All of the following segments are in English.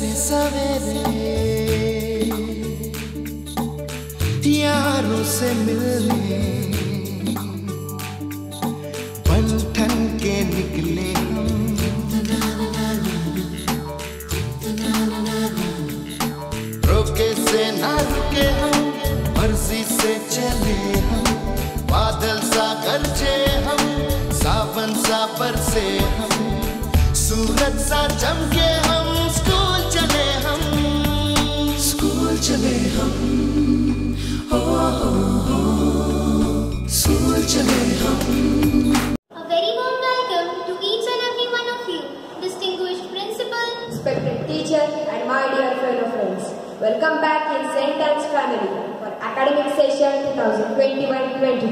से सवेरे यारों से मिलने बन ठन के निकले हम, रोके से ना रुके हम, मर्जी से चले हम, बादल सा गरजे हम, सावन सा बरसे हम, सूरज सा चमके हम, स्कूल चले हम, स्कूल चले हम, हो स्कूल चले हम। A very warm welcome to each and every one of you, distinguished principal, respected teacher, and my dear fellow friends. Welcome back in St. Anne's family for academic session 2021-22.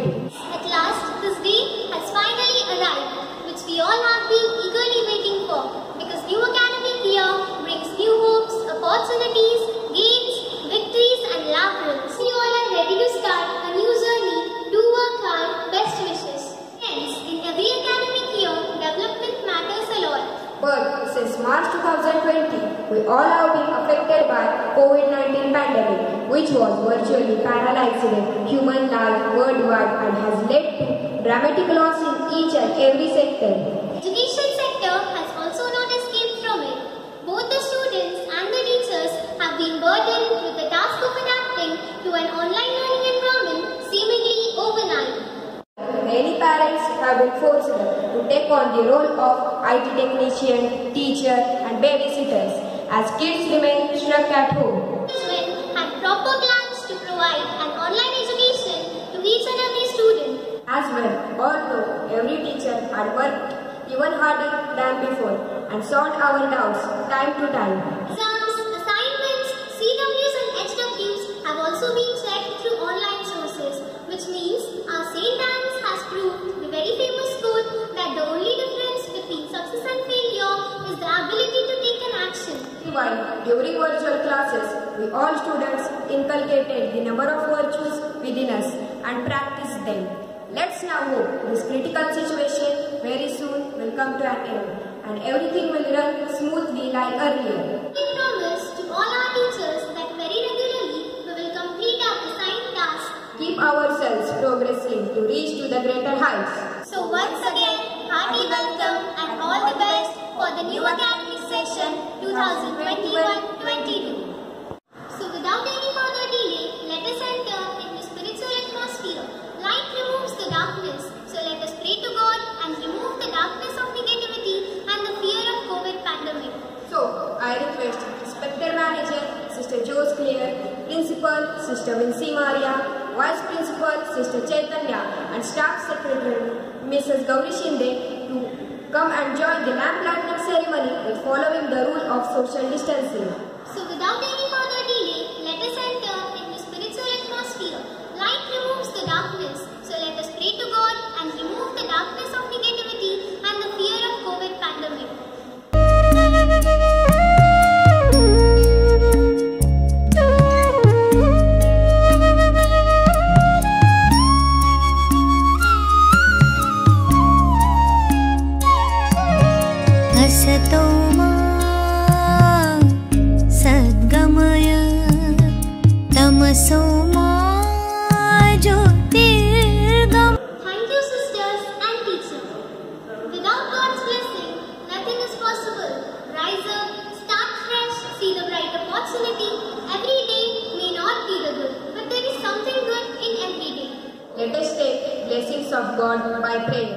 At last, this day has finally arrived, which we all have been eagerly waiting for, because new academic year brings new hopes, opportunities, games, victories, and laughter. So you all are ready to start a new journey. Do work hard. Best wishes. Hence, in every academic year, development matters a lot. But since March 2020, we all have been affected by COVID-19 pandemic, which was virtually paralyzing human life worldwide and has led to dramatic loss in each and every sector. Education sector has also not escaped from it. Both the students and the teachers have been burdened with the task of adapting to an online learning environment seemingly overnight. Many parents have been forced to take on the role of IT technician, teacher, and babysitters as kids remain stuck at home. Management had proper plans to provide an online education to each and every student. As well, although every teacher had worked even harder than before and solved our doubts time to time. Exams, assignments, CWs and HWs have also been checked through online sources, which means our St. Anne's has proved the very famous quote that the only difference between success and failure is the ability to take an action. While during virtual classes, we all students inculcated the number of virtues within us and practiced them. Let's now hope this critical situation very soon will come to an end and everything will run smoothly like earlier. We promise to all our teachers that very regularly we will complete our assigned tasks. Keep ourselves progressing to reach to the greater heights. So once again, hearty welcome and all the best for the new academic session 2021-22. So without any further delay, let us enter into spiritual atmosphere. Light removes the darkness, so let us pray to God and remove the darkness of negativity and the fear of COVID pandemic. So, I request Inspector Manager, Sister Jose Claire, Principal, Sister Vinci Maria, Vice Principal, Sister Chaitanya, and Staff Secretary, Mrs. Gauri Shinde, to come and join the lamp lighting ceremony with following the rule of social distancing. So without any further delay, let us enter into spiritual atmosphere. Light removes the darkness, so let us pray to God and remove the darkness of negativity and the fear of COVID pandemic. असतो मा सद्गमय तमसो मा ज्योतिर्गम. Thank you, sisters and teachers. Without God's blessing, nothing is possible. Rise up, start fresh, see the bright opportunity. Every day may not be the good, but there is something good in every day. Let us take blessings of God by prayer.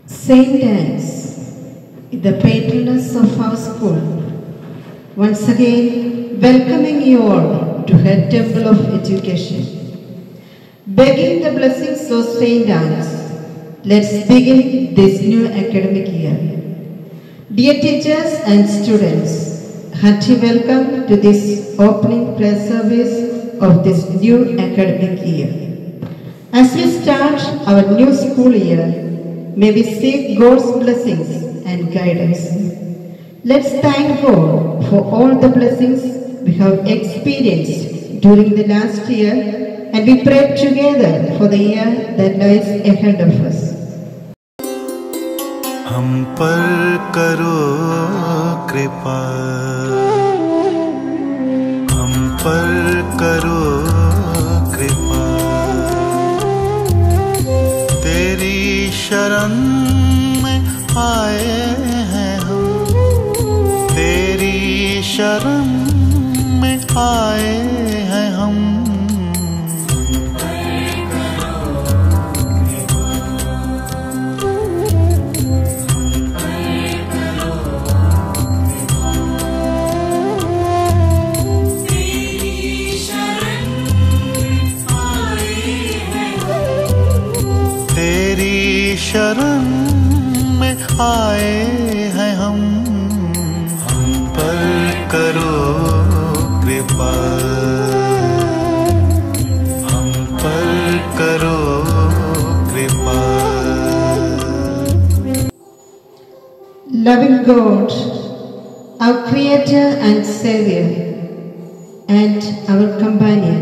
St. Anne's, the patroness of our school, once again welcoming you all to her temple of education. Begging the blessings of St. Anne's, let's begin this new academic year. Dear teachers and students, hearty welcome to this opening prayer service of this new academic year. As we start our new school year, may we seek God's blessings and guidance. Let's thank God for all the blessings we have experienced during the last year, and we pray together for the year that lies ahead of us. हम पर करो कृपा, हम पर करो कृपा। तेरी शरण में आए हैं हम, तेरी शरण में आए हैं हम। तेरी शरण में आए हैं हम पर करो कृपा, हम पर करो कृपा। Loving God, our Creator and Savior, and our companion,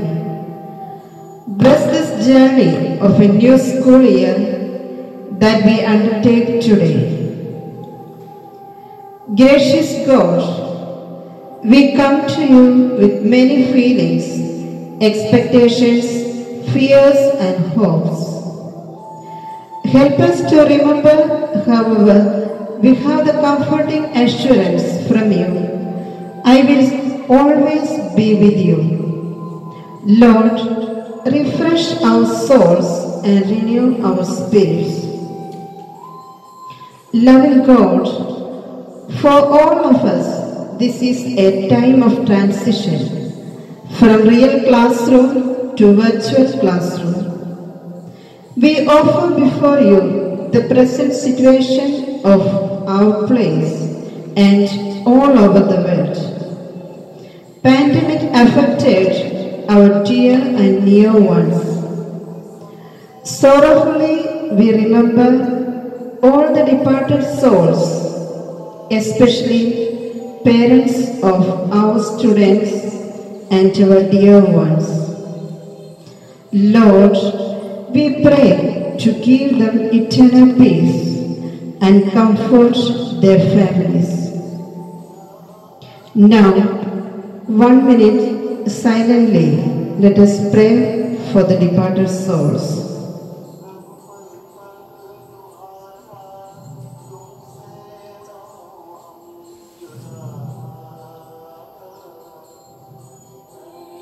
bless this journey of a new school year that we undertake today. Gracious God, we come to you with many feelings, expectations, fears and hopes. Help us to remember, however, we have the comforting assurance from you, I will always be with you. Lord, refresh our souls and renew our spirits. Loving God, for all of us, this is a time of transition from real classroom to virtual classroom. We offer before you the present situation of our place and all over the world. Pandemic affected our dear and near ones. Sorrowfully we remember all the departed souls, especially parents of our students and our dear ones. Lord, we pray to give them eternal peace and comfort their families. Now, 1 minute silently, let us pray for the departed souls.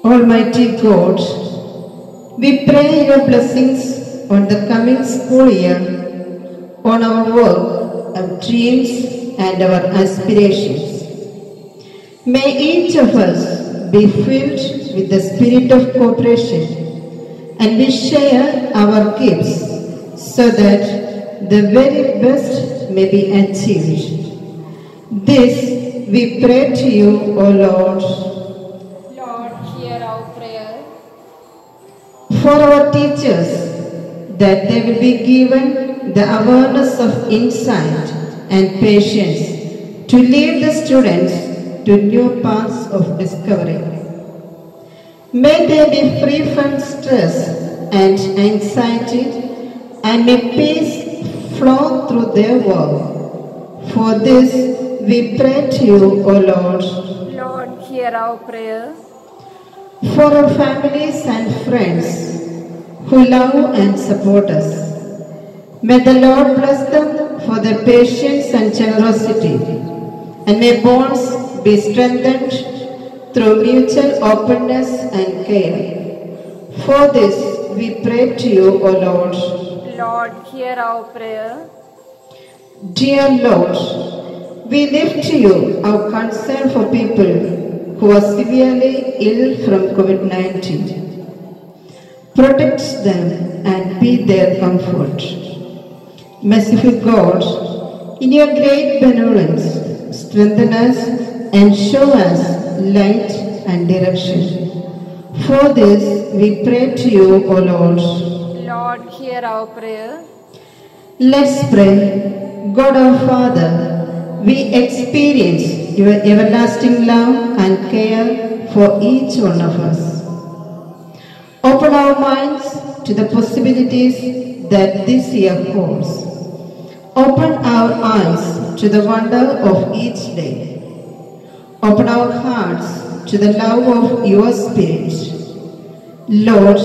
Almighty God, we pray your blessings on the coming school year, on our work, our dreams and our aspirations. May each of us be filled with the spirit of cooperation and we share our gifts so that the very best may be achieved. This we pray to you, O Lord. For our teachers, that they will be given the awareness of insight and patience to lead the students to new paths of discovery. May they be free from stress and anxiety and may peace flow through their work. For this we pray to you, O Lord. Lord, hear our prayer. For our families and friends who love and support us, may the Lord bless them for their patience and generosity, and may bonds be strengthened through mutual openness and care. For this we pray to you, O Lord. Lord, hear our prayer. Dear Lord, we lift to you our concern for people who are severely ill from COVID-19. Protect them and be their comfort. Merciful God, in your great benevolence, strengthen us and show us light and direction. For this we pray to you, O Lord. Lord, hear our prayer. Let's pray. God our Father, we experience your everlasting love and care for each one of us. Open our minds to the possibilities that this year holds. Open our eyes to the wonder of each day. Open our hearts to the love of your Spirit. Lord,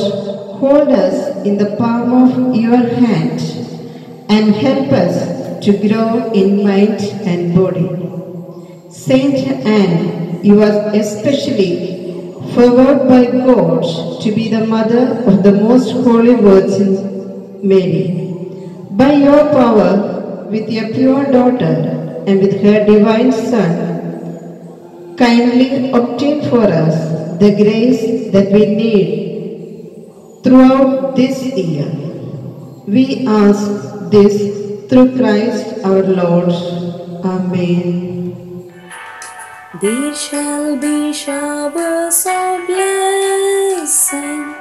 hold us in the palm of your hand and help us to grow in mind and body. Saint Anne, you are especially favored by God to be the mother of the most holy Virgin Mary. By your power, with your pure daughter and with her divine Son, kindly obtain for us the grace that we need throughout this year. We ask this through Christ our Lord. Amen. There shall be showers of blessing.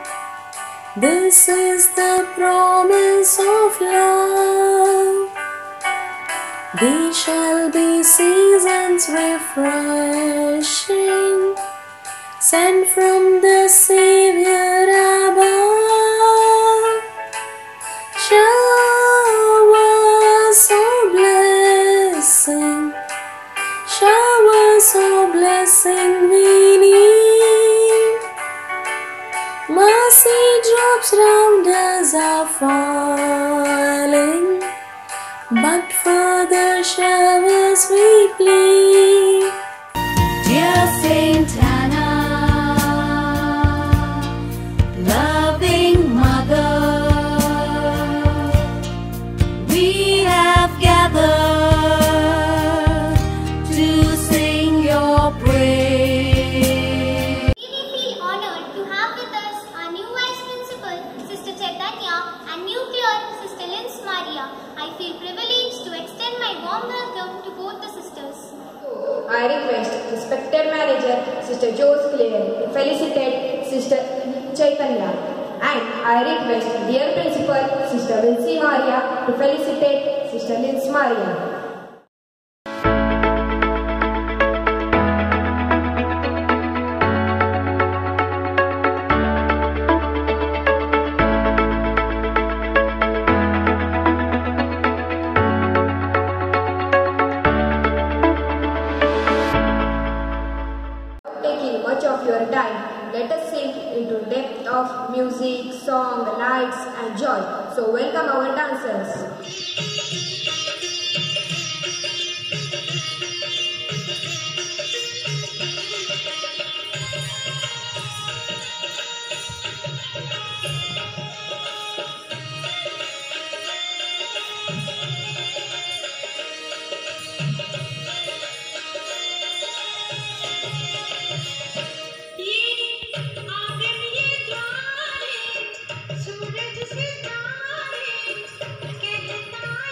This is the promise of love. There shall be seasons refreshing, sent from the Savior above. Showers of blessing, showers of blessing we need. Mercy drops round us are falling, but for the showers we plead. Dear Saint Anna, loving mother, we have gathered to sing your praise. We feel honored to have with us our new Vice Principal, Sister Chaitanya, and new clerk, Sister Lins Maria. I feel privileged to extend my warm welcome to both the sisters. I request respected manager, Sister Jose Claire, to felicitate Sister Chaitanya. And I request dear principal, Sister Vinci Maria, to felicitate Sister Lins Maria. Taking much of your time, let us sink into depth of music, song, lights and joy. So welcome our dancers. सूरज सितारे कहता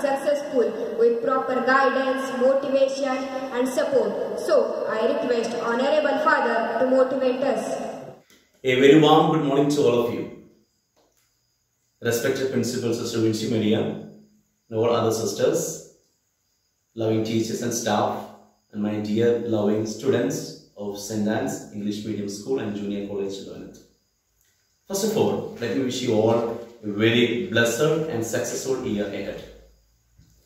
successful with proper guidance, motivation and support. So, I request Honorable Father to motivate us. A very warm good morning to all of you. Respected Principal Sister Vinci Maria and all other sisters, loving teachers and staff, and my dear loving students of St. Anne's English Medium School and Junior College Children. First of all, let me wish you all a very blessed and successful year ahead.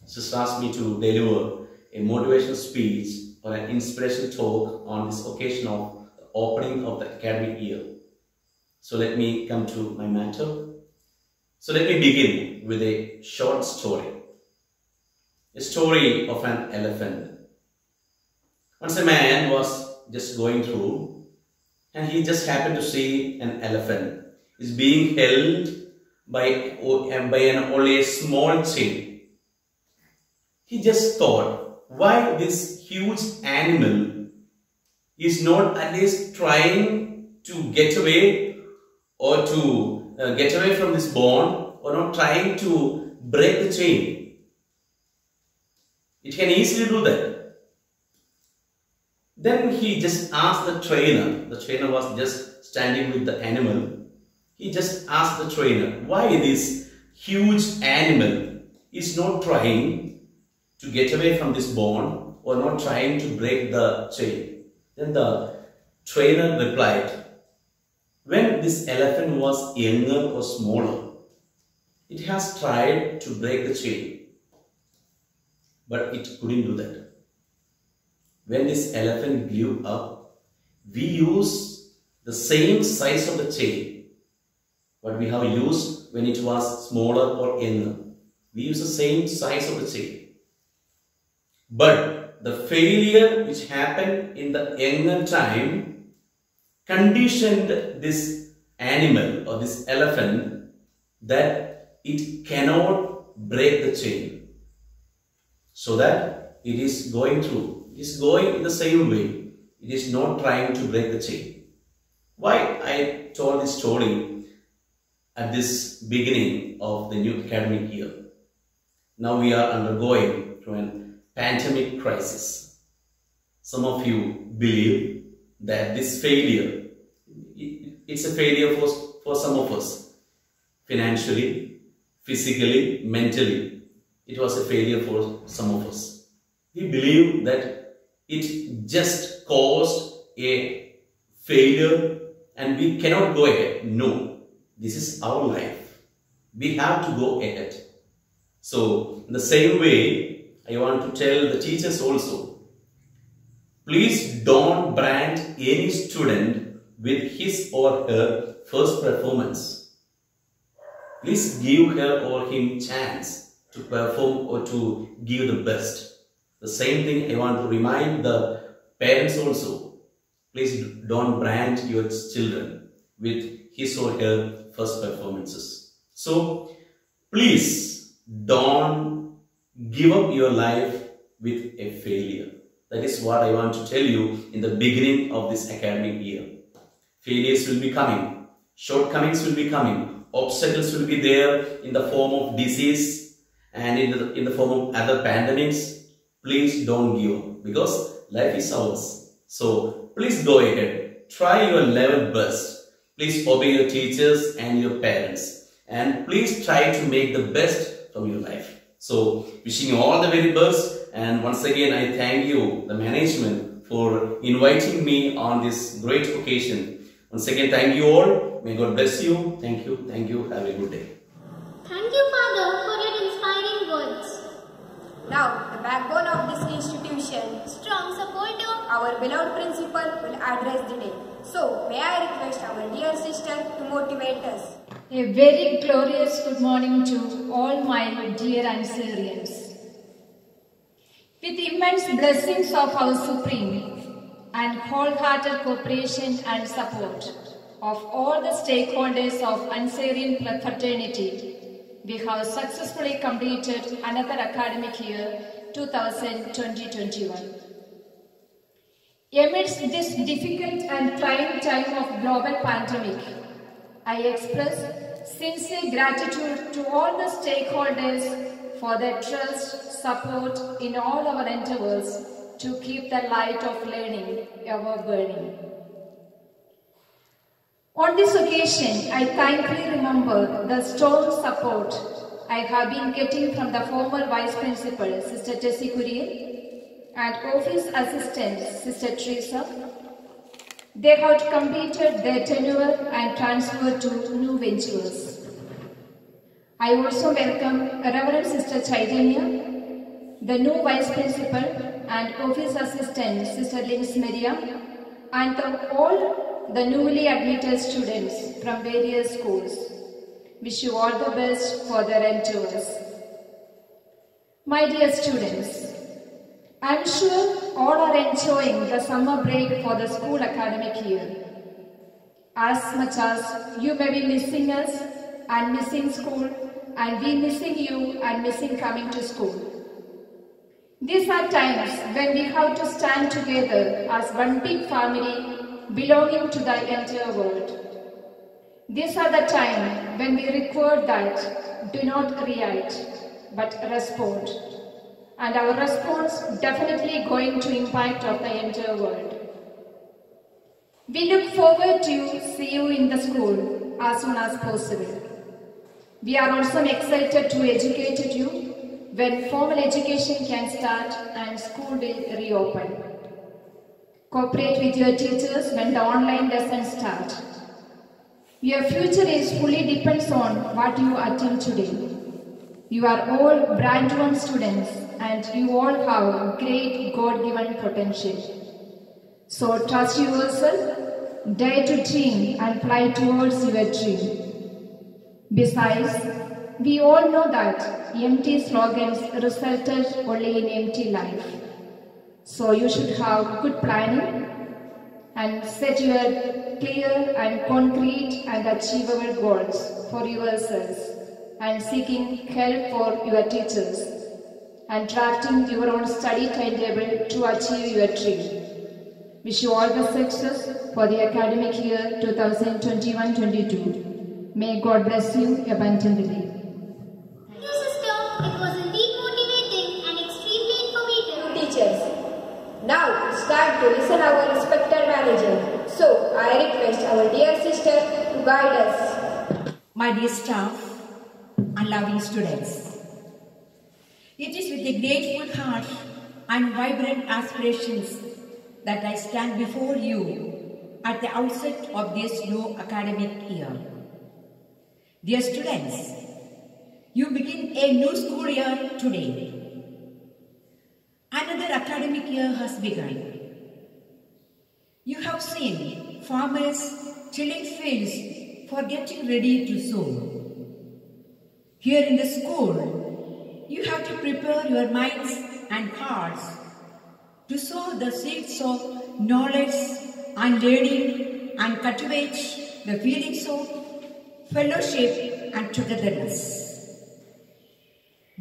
Sister asked me to deliver a motivational speech or an inspirational talk on this occasion of the opening of the academic year. So let me come to my matter. So let me begin with a short story. A story of an elephant. Once a man was just going through and he just happened to see an elephant is being held by only a small chain. He just thought, why this huge animal is not at least trying to get away or to get away from this bond, or not trying to break the chain. It can easily do that. Then he just asked the trainer. The trainer was just standing with the animal. He just asked the trainer, why this huge animal is not trying to get away from this bond or not trying to break the chain. Then the trainer replied, when this elephant was younger or smaller, it has tried to break the chain, but it couldn't do that. When this elephant grew up, we use the same size of the chain what we have used when it was smaller or younger. We use the same size of the chain. But the failure which happened in the younger time conditioned this animal or this elephant that it cannot break the chain. So that it is going through. It is going in the same way. It is not trying to break the chain. Why I told this story at this beginning of the new academic year? Now we are undergoing through a pandemic crisis. Some of you believe that this failure, it's a failure for some of us. Financially, physically, mentally, it was a failure for some of us. We believe that it just caused a failure and we cannot go ahead. No. This is our life. We have to go ahead. So, in the same way, I want to tell the teachers also, please don't brand any student with his or her first performance. Please give her or him chance to perform or to give the best. The same thing I want to remind the parents also. Please don't brand your children with his or her first performances. So, please don't give up your life with a failure. That is what I want to tell you in the beginning of this academic year. Failures will be coming. Shortcomings will be coming. Obstacles will be there in the form of disease and in the form of other pandemics. Please don't give up because life is ours. So, please go ahead. Try your level best. Please obey your teachers and your parents. And please try to make the best from your life. So, wishing you all the very best. And once again, I thank you, the management, for inviting me on this great occasion. Once again, thank you all. May God bless you. Thank you. Thank you. Have a good day. Thank you, Father, for your inspiring words. Now, the backbone of this institution, Strong supporter, our beloved principal, will address the day. So, may I request our dear sister to motivate us. A very glorious good morning to all my dear Ansarians. With immense blessings of our Supreme and wholehearted cooperation and support of all the stakeholders of Ansarian fraternity, we have successfully completed another academic year 2020-21. Amidst this difficult and trying time of global pandemic, I express sincere gratitude to all the stakeholders for their trust, support in all our endeavors to keep the light of learning ever burning. On this occasion, I thankfully remember the strong support I have been getting from the former Vice Principal, Sister Tessie Kuriel, and Office Assistant, Sister Teresa. They have completed their tenure and transferred to new ventures. I also welcome Reverend Sister Chaitanya, the new Vice Principal and Office Assistant, Sister Lins Maria, and all the newly admitted students from various schools. Wish you all the best for their endeavors. My dear students, I am sure all are enjoying the summer break for the school academic year. As much as you may be missing us and missing school, and we missing you and missing coming to school. These are times when we have to stand together as one big family belonging to the entire world. These are the times when we record that do not react but respond. And our response definitely going to impact of the entire world. We look forward to see you in the school as soon as possible. We are also excited to educate you when formal education can start and school will reopen. Cooperate with your teachers when the online lessons start. Your future is fully depends on what you attend today. You are all brand new students and you all have great God-given potential. So trust yourself, dare to dream and fly towards your dream. Besides, we all know that empty slogans resulted only in empty life. So you should have good planning and set your clear and concrete and achievable goals for yourselves and seeking help for your teachers and drafting your own study timetable to achieve your dream. Wish you all the success for the academic year 2021-22. May God bless you abundantly. Thank you, sister. It was indeed motivating and extremely informative. Teachers. Now it's time to listen our respected manager. So I request our dear sister to guide us. My dear staff and loving students, it is with a grateful heart and vibrant aspirations that I stand before you at the outset of this new academic year. Dear students, you begin a new school year today. Another academic year has begun. You have seen farmers tilling fields for getting ready to sow. Here in the school, you have to prepare your minds and hearts to sow the seeds of knowledge and learning and cultivate the feelings of fellowship and togetherness.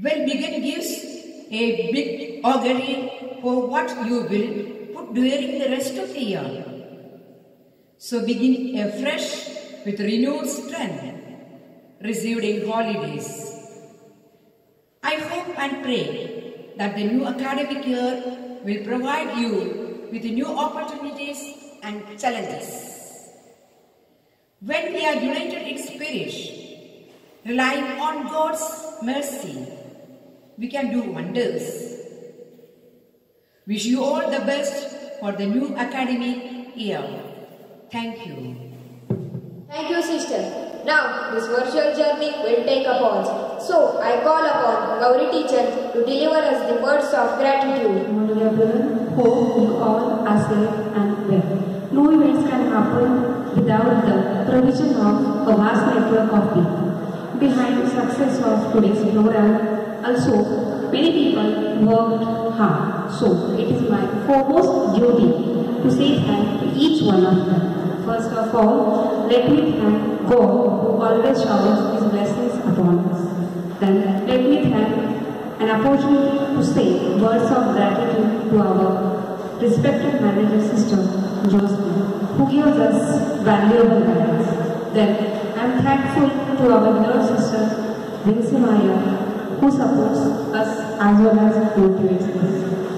Well, begin gives a big augury for what you will put during the rest of the year. So begin afresh with renewed strength, received in holidays. I hope and pray that the new academic year will provide you with new opportunities and challenges. When we are united in spirit, relying on God's mercy, we can do wonders. Wish you all the best for the new academic year. Thank you. Thank you, sister. Now this virtual journey will take a pause. So I call upon Gauri teacher to deliver us the words of gratitude. Dear brother, hope you all are safe and well. No events can happen without the provision of a vast network of people. Behind the success of today's program, also many people worked hard. So it is my foremost duty to say thank to each one of them. First of all, let me thank God who always showers His blessings upon us. Then let me thank an opportunity to say words of gratitude to our respected manager sister Josephine, who gives us valuable guidance. Then I am thankful to our dear sister Vincy Maya, who supports us as well as motivates us.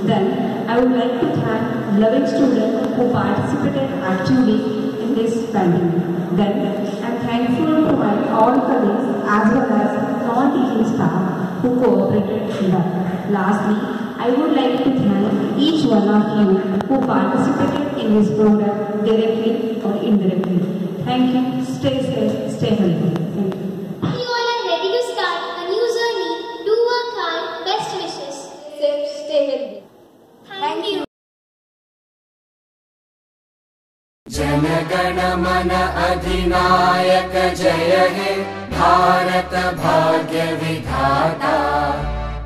Then, I would like to thank loving students who participated actively in this pandemic. Then, I am thankful to my all colleagues as well as non-teaching staff who cooperated in that. Lastly, I would like to thank each one of you who participated in this program directly or indirectly. Thank you. Stay safe, stay healthy. Thank you. You all are ready to start a new journey. Do work hard. Best wishes. Safe, stay healthy. Thank you. जनगण मन अधिनायक जय हे भारत भाग्य विधाता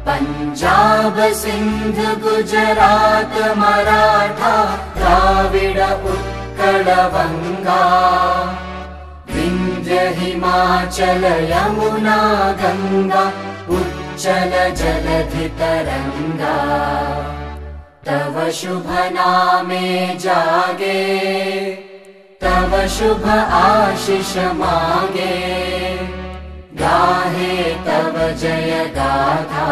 पंजाब सिंध गुजरात मराठा द्राविड उत्कल बंगा विंध्य हिमाचल यमुना गंगा उच्चल जलधि तरंगा तव शुभ नामे जागे तव शुभ आशीष मांगे गाहे तव जय गाथा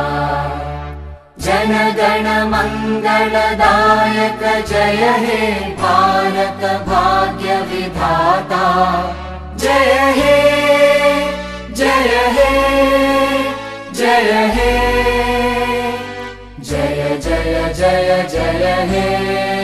जन गण मंगलदायक जय हे भारत भाग्य विधाता जय हे जय हे जय हे जय जय जय जय हे